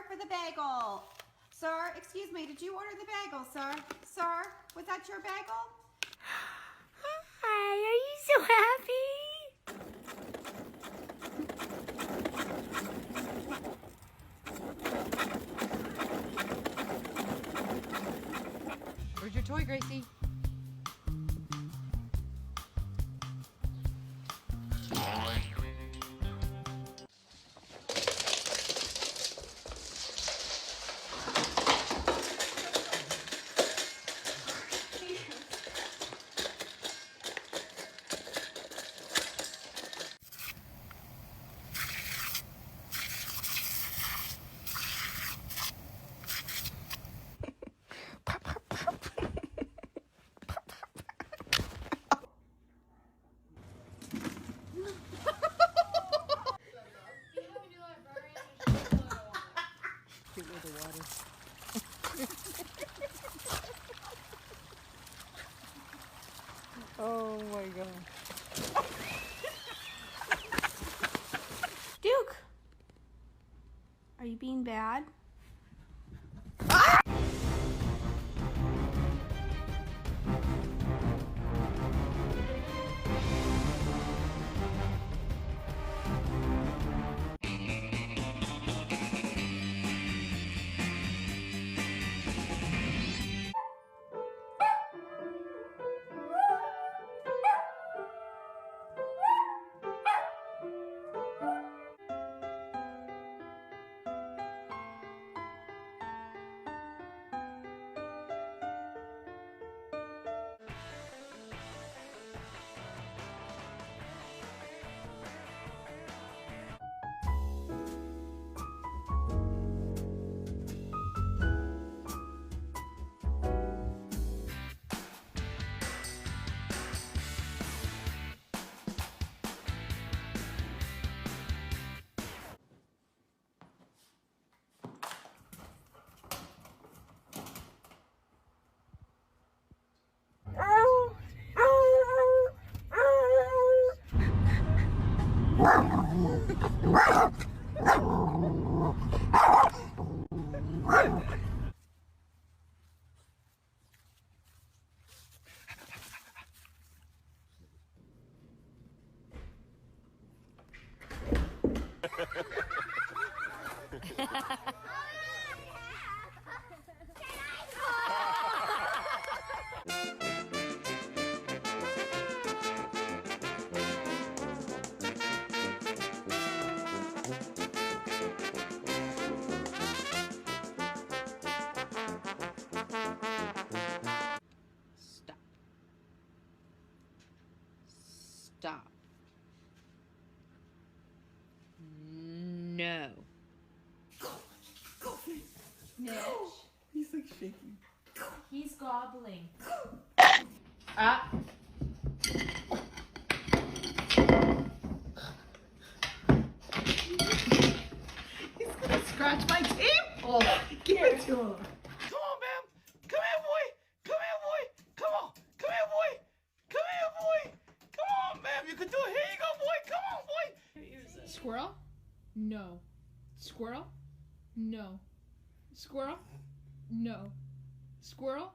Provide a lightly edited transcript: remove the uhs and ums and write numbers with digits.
for the bagel. Sir, excuse me, did you order the bagel, sir? Sir, was that your bagel? Hi, are you so happy? Where's your toy, Gracie? Get with the water. Oh my god. Duke, are you being bad? Stop. Stop. No. Mitch, He's like shaking. he's gobbling. Ah. He's gonna scratch my table. Give it to him. Come on, ma'am. Come here, boy. Come here, boy. Come on. Come here, boy. Come here, boy. Come on, ma'am. You can do it. Here you go, boy. Come on, boy. Squirrel? No. Squirrel? No. Squirrel? No. Squirrel?